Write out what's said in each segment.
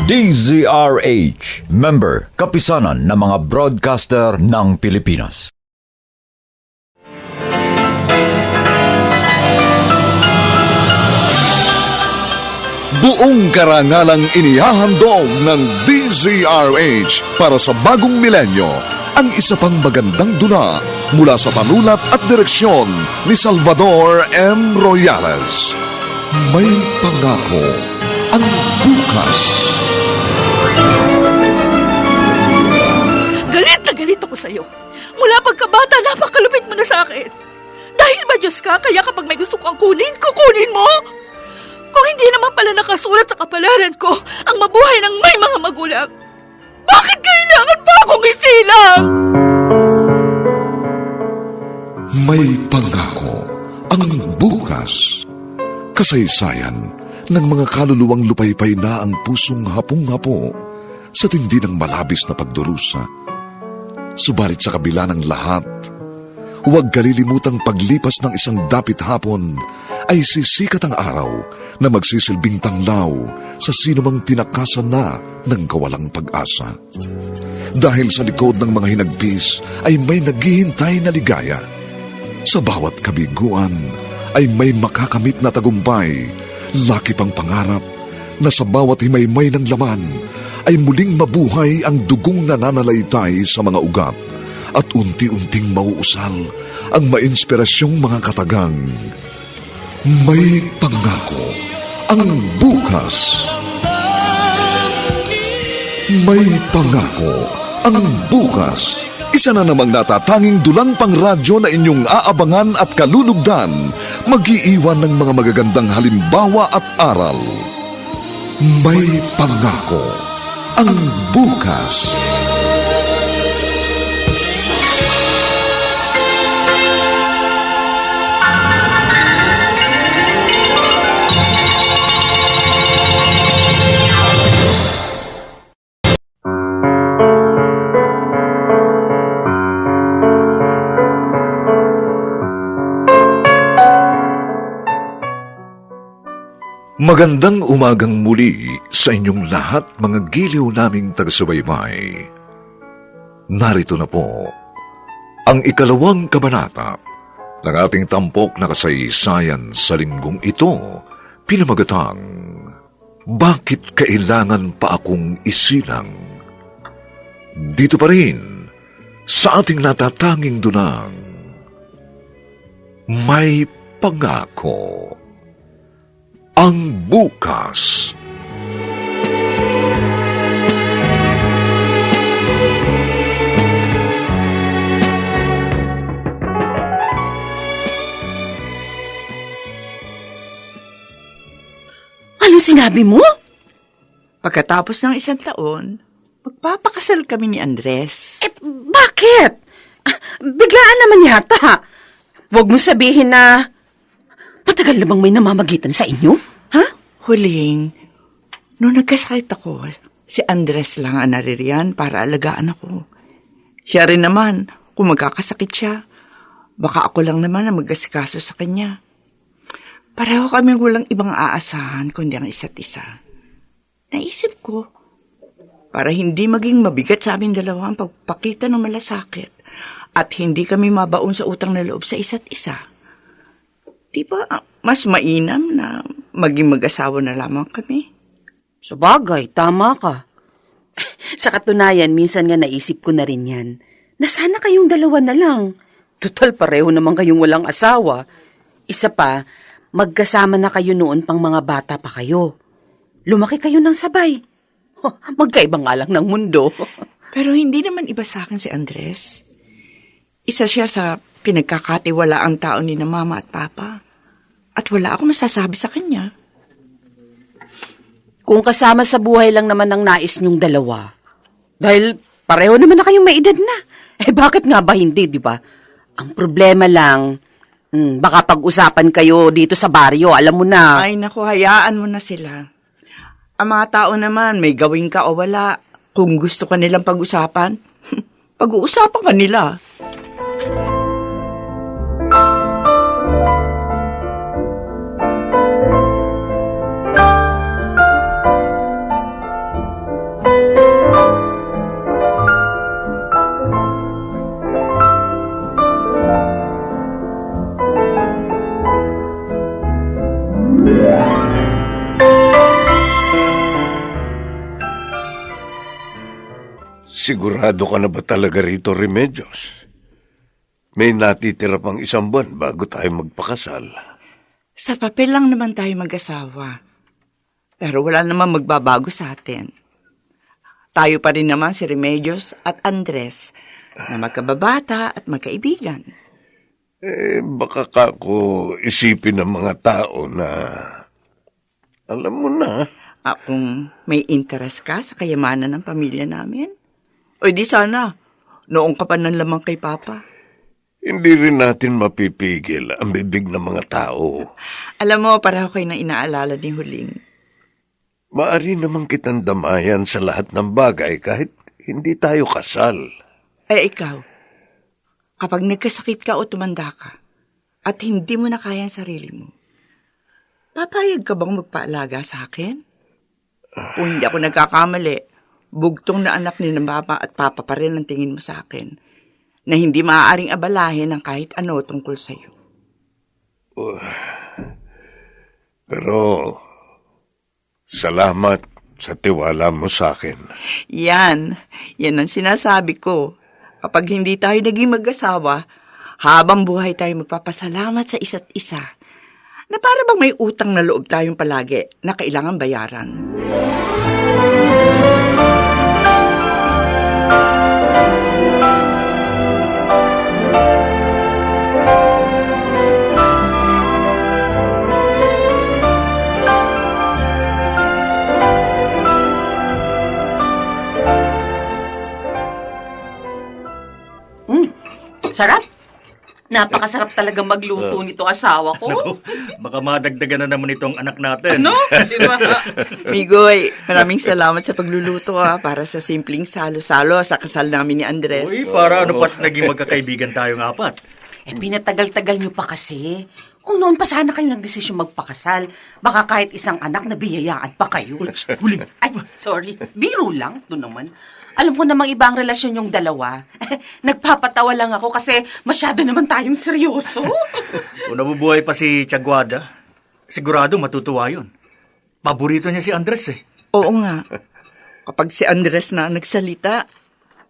DZRH, member, kapisanan ng mga broadcaster ng Pilipinas. Buong karangalang inihahandog ng DZRH para sa bagong milenyo ang isa pang magandang dula mula sa panulat at direksyon ni Salvador M. Royales. May pangako ang bukas. Galit na galit ako sa'yo. Mula pagkabata, napakalupit mo na sa akin. Dahil ba Diyos ka, kaya kapag may gusto kang kunin, kukunin mo? Kung hindi naman pala nakasulat sa kapalaran ko ang mabuhay ng may mga magulang, bakit kailangan pa akong isilang? May pangako ang bukas. Kasaysayan ng mga kaluluwang lupaypay na ang pusong hapong-hapo sa tindi ng malabis na pagdurusa. Subalit sa kabila ng lahat, huwag kalilimutang paglipas ng isang dapit hapon ay sisikat ang araw na magsisilbing tanglaw sa sinumang tinakasan na ng kawalang pag-asa. Dahil sa likod ng mga hinagpis ay may naghihintay na ligaya. Sa bawat kabiguan ay may makakamit na tagumpay, laki pang pangarap na sa bawat himaymay ng laman ay muling mabuhay ang dugong nananalaytay sa mga ugat at unti-unting mauusal ang mainspirasyong mga katagang. May pangako ang bukas. May pangako ang bukas. Isa na namang natatanging dulang pangradyo na inyong aabangan at kalulugdan, mag-iiwan ng mga magagandang halimbawa at aral. May pangako ang bukas. Magandang umagang muli sa inyong lahat, mga giliw naming taga-subaybay. Narito na po ang ikalawang kabanata ng ating tampok na kasaysayan sa linggong ito, pinamagatang, Bakit kailangan pa akong isilang? Dito pa rin sa ating natatanging dunang, May Pangako ang bukas. Ano sinabi mo? Pagkatapos ng isang taon, magpapakasal kami ni Andres. Bakit? Biglaan naman yata. Huwag mo sabihin na matagal na bang may namamagitan sa inyo? Ha? Huling, nung nagkasakit ako, si Andres lang ang naririyan para alagaan ako. Siya rin naman, kung magkakasakit siya, baka ako lang naman ang mag-asikaso sa kanya. Pareho kami walang ibang aasahan kundi ang isa't isa. Naisip ko, para hindi maging mabigat sa aming dalawa ang pagpakita ng malasakit at hindi kami mabaon sa utang na loob sa isa't isa. Di ba mas mainam na maging mag-asawa na lamang kami? Sabagay, tama ka. Sa katunayan, minsan nga naisip ko na rin yan, na sana kayong dalawa na lang. Total, pareho naman kayong walang asawa. Isa pa, magkasama na kayo noon pang mga bata pa kayo. Lumaki kayo ng sabay. Magkaiba nga lang ng mundo. Pero hindi naman iba sa akin si Andres. Isa siya sa pinagkakatiwalaang tao ni na mama at papa. At wala akong masasabi sa kanya. Kung kasama sa buhay lang naman ang nais niyong dalawa. Dahil pareho naman na kayong may edad na. Bakit nga ba hindi, di ba? Ang problema lang, baka pag-usapan kayo dito sa baryo, alam mo na. Ay naku, hayaan mo na sila. Ang mga tao naman, may gawin ka o wala. Kung gusto ka nilang pag-usapan, pag-uusapan ka nila. Sigurado ka na ba talaga rito, Remedios? May natitira pang 1 buwan bago tayo magpakasal. Sa papel lang naman tayo mag-asawa. Pero wala naman magbabago sa atin. Tayo pa rin naman si Remedios at Andres na magkababata at magkaibigan. Baka kako isipin ng mga tao na, alam mo na, Kung may interest ka sa kayamanan ng pamilya namin, o di sana, noong ka pa lamang kay Papa. hindi rin natin mapipigil ang bibig ng mga tao. Alam mo, pareho kayo na inaalala ni Huling. Maari naman kitang damayan sa lahat ng bagay kahit hindi tayo kasal. Ikaw, kapag nagkasakit ka o tumanda ka, at hindi mo na kaya ang sarili mo, papayag ka bang magpaalaga sa akin? Kung hindi ako nagkakamali, bugtong na anak ni Mama at Papa pa rin ang tingin mo sa akin, na hindi maaaring abalahin ng kahit ano tungkol sa'yo. Pero, salamat sa tiwala mo sa akin. Yan ang sinasabi ko. Kapag hindi tayo naging mag-asawa, habang buhay tayo magpapasalamat sa isa't isa, na para bang may utang na loob tayong palagi na kailangan bayaran. Sarap. Napakasarap talaga magluto nito asawa ko. Naku, baka madagdagan na naman itong anak natin. Ano? Migoy, maraming salamat sa pagluluto para sa simpleng salo-salo sa kasal namin ni Andres. Uy, para ano pa't naging magkakaibigan tayong 4? Pinatagal-tagal niyo pa kasi. Kung noon pa sana kayo nagdesisyon magpakasal, baka kahit isang anak na biyayaan pa kayo. Huling. Ay, sorry. Biro lang. Doon naman. Alam ko namang iba ang relasyon yung dalawa. Nagpapatawa lang ako kasi masyado naman tayong seryoso. Kung nabubuhay pa si Tiaguada, sigurado matutuwa yun. Paborito niya si Andres eh. Oo nga. Kapag si Andres na nagsalita,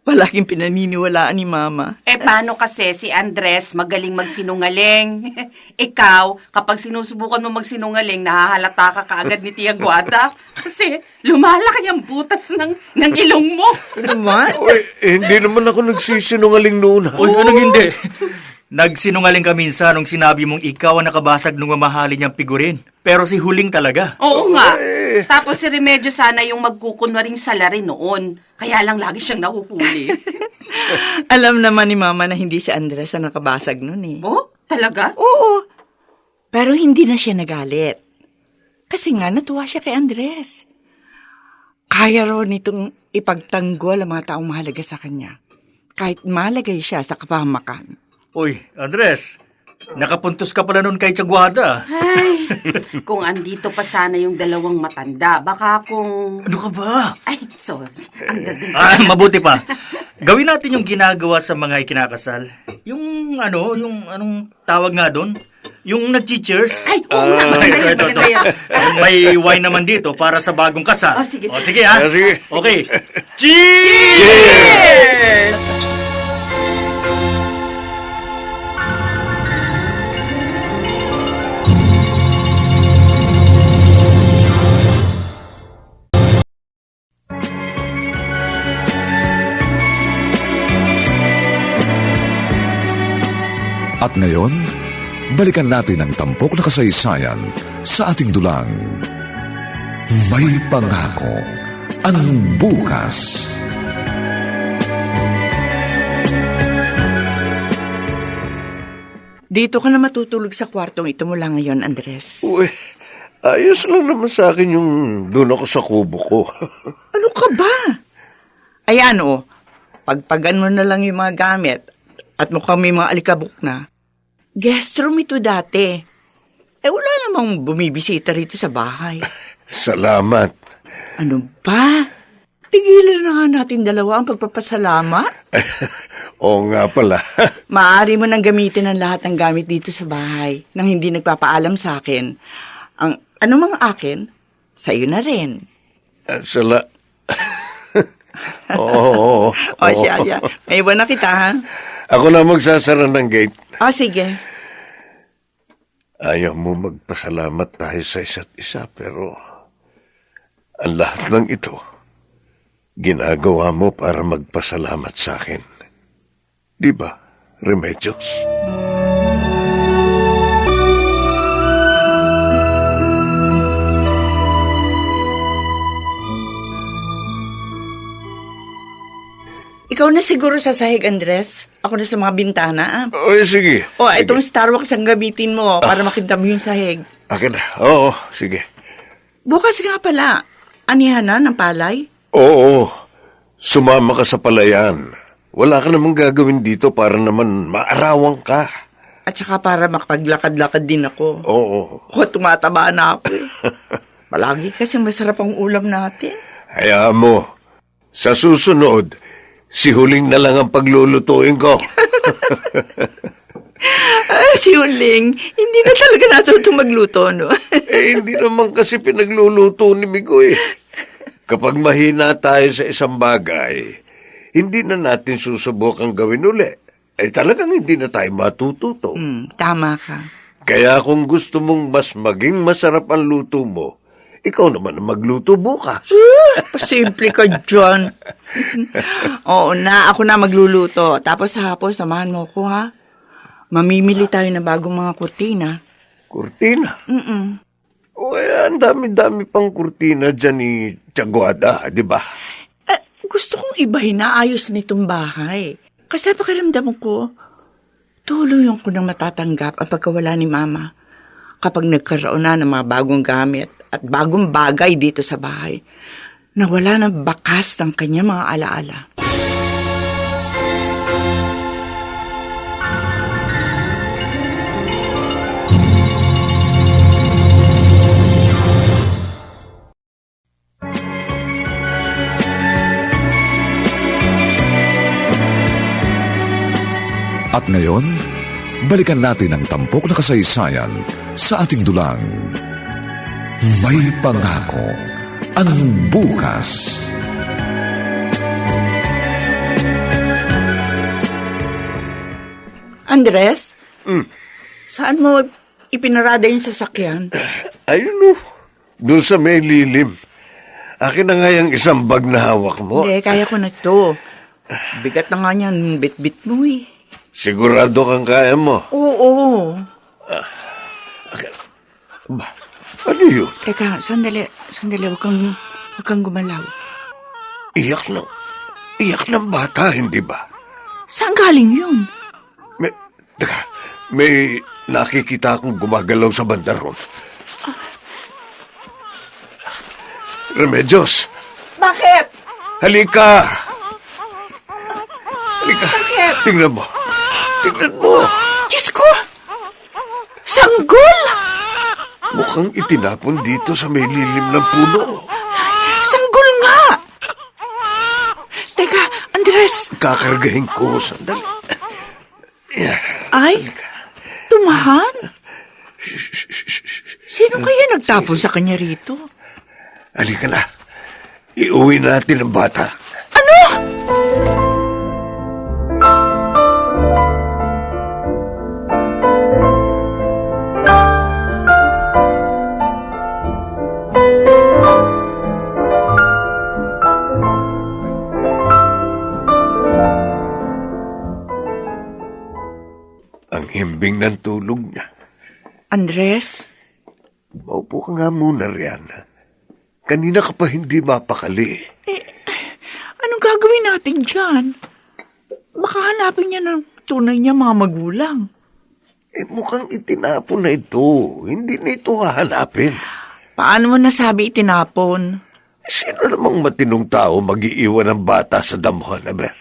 palaging pinaniniwalaan ni Mama. Paano kasi si Andres magaling magsinungaling? Ikaw, kapag sinusubukan mo magsinungaling, nahahalata ka kaagad ni Tia Guada. Kasi lumalaki ang butas ng ilong mo. Ano naman? Hindi naman ako nagsisinungaling noon. Uy, anong hindi? Nagsinungaling ka minsan nung sinabi mong ikaw ang nakabasag nung mamahalin niyang figurin. Pero si Huling talaga. Oo nga. Tapos si Remedyo sana yung magkukunwaring salary noon. Kaya lang lagi siyang nahuhuli. Alam naman ni Mama na hindi si Andres ang nakabasag nun eh. Oh, talaga? Oo. Pero hindi na siya nagalit. Kasi nga natuwa siya kay Andres. Kaya raw nitong ipagtanggol ang mga taong mahalaga sa kanya. Kahit malagay siya sa kapahamakan. Uy, Andres, nakapuntos ka pala nun kay Tiaguada. Ay, kung andito pa sana yung dalawang matanda, baka kung... Ano ka ba? Ay, sorry. Ang dating. Mabuti pa. Gawin natin yung ginagawa sa mga ikinakasal. Yung anong tawag nga doon? Yung nag-cheers. Ay, oo nga. Maganda yun. May wine naman dito para sa bagong kasal. Oh, sige, sige. Sige ha. Sige. Okay. Cheers! Cheers! At ngayon, balikan natin ang tampok na kasaysayan sa ating dulang. May pangako ang bukas. Dito ka na matutulog sa kwartong ito mula ngayon, Andres. Uy, ayos lang naman sa akin yung doon ako sa kubo ko. Ano ka ba? Ayan pagpagan mo na lang yung mga gamit at mukhang may mga alikabok na. Guest room ito dati. Wala namang bumibisita rito sa bahay. Salamat. Ano ba? Tigilan na nga natin dalawa ang pagpapasalamat. Oo nga pala. Maaari mo nang gamitin ang lahat ng gamit dito sa bahay nang hindi nagpapaalam sa akin. Ang anumang akin, sa iyo na rin. Oo. O siya. May iwan na kita, ha? Ako na magsasara ng gate. O, sige. Ayaw mo magpasalamat tayo sa isa't isa, pero ang lahat ng ito, ginagawa mo para magpasalamat sa akin. Di ba, Remedios? Ikaw na siguro sa sahig, Andres. Ako na sa mga bintana, ah. Oy, sige. O, Sige. itong Starbucks ang gamitin mo para makita mo yung sahig. Akin na. Oo, sige. Bukas nga pala, anihan na ng palay. Oo, sumama ka sa palayan. Wala ka namang gagawin dito para naman maarawang ka. At saka para makapaglakad-lakad din ako. Oo. O, tumataba na ako eh. Palagi kasi masarap ang ulam natin. Hayaan mo. Sa susunod, si Huling na lang ang paglulutuin ko. Si Huling, hindi na talaga natutong magluto, no? Hindi naman kasi pinagluluto ni Migo eh. Kapag mahina tayo sa isang bagay, hindi na natin susubukang gawin uli. Talagang hindi na tayo matututo. Tama ka. Kaya kung gusto mong mas maging masarap ang luto mo, ikaw naman ang magluto bukas. Pasimple ka dyan. Oo na, ako na magluluto. Tapos sa hapon, samahan mo ko, ha? Mamimili tayo ng bagong mga kurtina. Kurtina? Mm-mm. Ang dami-dami pang kurtina dyan ni Tiaguada, di ba? Gusto kong ibahin na ayos nitong bahay. Kasi pakiramdam ko, tuluyan ko nang matatanggap ang pagkawala ni Mama kapag nagkaroon na ng mga bagong gamit at bagong bagay dito sa bahay na wala ng bakas ng kanyang mga alaala. At ngayon, balikan natin ang tampok na kasaysayan sa ating dulang. May pangako ang bukas. Andres? Saan mo ipinarada yung sasakyan? Ayun o, doon sa may lilim. Akin na nga yung isang bag na hawak mo. Hindi, kaya ko na to. Bigat na nga niyan, bit-bit mo eh. Sigurado kang kaya mo. Oo. Ba, ano yun? Teka, sandali, huwag kang gumalaw. Iyak ng bata, hindi ba? Saan galing yun? May nakikita akong gumagalaw sa bandaron. Remedios, Bakit? halika! Halika, Bakit? tingnan mo. Tingnan mo. Diyos ko! Sanggol! Mukhang itinapon dito sa may lilim ng puno. Sanggol nga! Teka, Andres! Kakargahin ko, sandali. Ay, tumahan? Sino kaya nagtapon sa kanya rito? Halika na. Iuwi natin ang bata. Ano? Ang himbing ng tulog niya. Andres? Maupo ka nga muna, Rian. Kanina ka pa hindi mapakali. Anong gagawin natin dyan? Baka hanapin niya ng tunay niya mga magulang. Mukhang itinapon na ito. Hindi na ito hahanapin. Paano mo nasabi itinapon? Sino namang matinong tao mag-iiwan ng bata sa damuhan, Aber?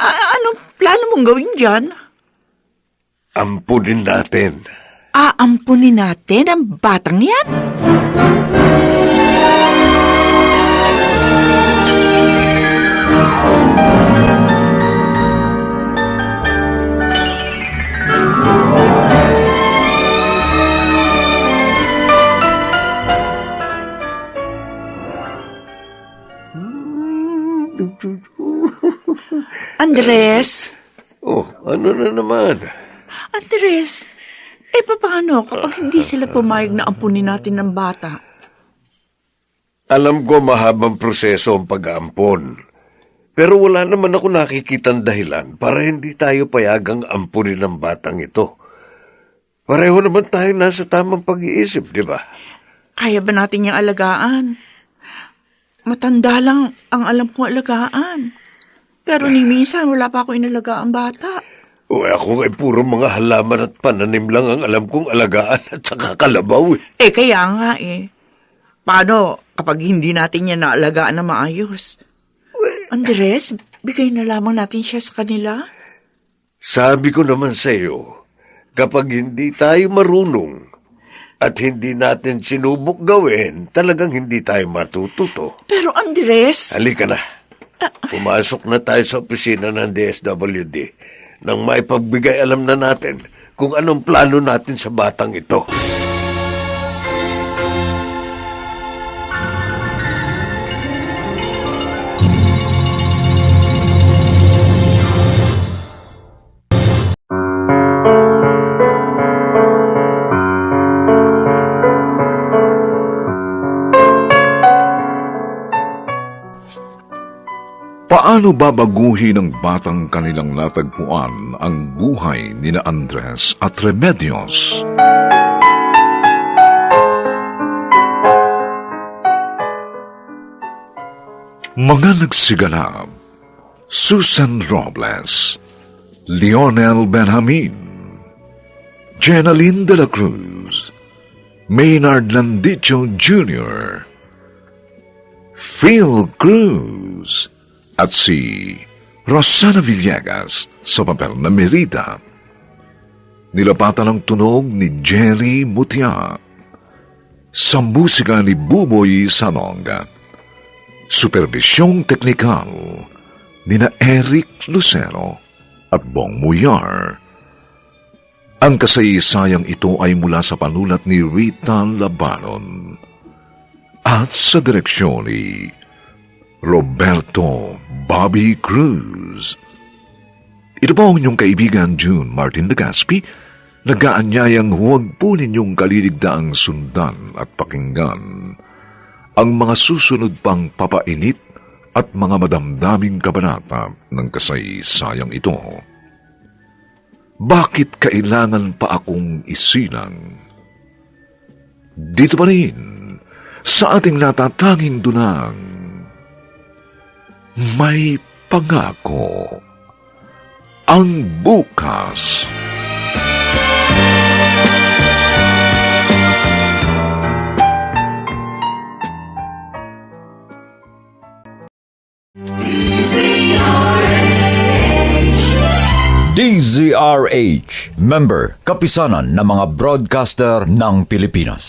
Anong plano mong gawin dyan? Ampunin natin. Aampunin natin ang batang yan? Andres? Oh, ano na naman? Andres, paano kapag hindi sila pumayag na ampunin natin ng bata? Alam ko mahabang proseso ang pag-aampon. Pero wala naman ako nakikitang dahilan para hindi tayo payagang ampunin ng batang ito. Pareho naman tayo nasa tamang pag-iisip, di ba? Kaya ba natin yung alagaan? Matanda lang ang alam kong alagaan. Pero ni minsan wala pa ako inalagaan bata. O ako ay puro mga halaman at pananim lang ang alam kong alagaan at saka kalabaw eh. Kaya nga Paano kapag hindi natin yan naalagaan na maayos? Andres, bigay na lamang natin siya sa kanila. Sabi ko naman sa iyo, kapag hindi tayo marunong at hindi natin sinubok gawin, talagang hindi tayo matututo. Pero Andres... Halika na. Pumasok na tayo sa opisina ng DSWD nang maipagbigay alam na natin kung anong plano natin sa batang ito. Paano babaguhin ng batang kanilang natagpuan ang buhay ni na Andres at Remedios? Mga nagsiganap: Susan Robles, Lionel Benjamin, Jenaline de la Cruz, Maynard Landicho Jr., Phil Cruz, at si Rosana Villegas sa papel na Merida. Nilapatan ang tunog ni Jerry Mutia. Sa musika ni Buboy Salonga. Supervisyong teknikal ni na Eric Lucero at Bong Muyar. Ang kasaysayang ito ay mula sa panulat ni Rita Labanon at sa direksyon ni Roberto Bobby Cruz. Ito po ang inyong kaibigan June Martin Legaspi, nag-aanyayang huwag po ninyong kaliligdaang sundan at pakinggan ang mga susunod pang papainit at mga madamdaming kabanata ng kasaysayang ito. Bakit kailangan pa akong isilang? Dito pa rin, sa ating natatanging dunang, may pangako ang bukas. DZRH, member, kapisanan ng mga broadcaster ng Pilipinas.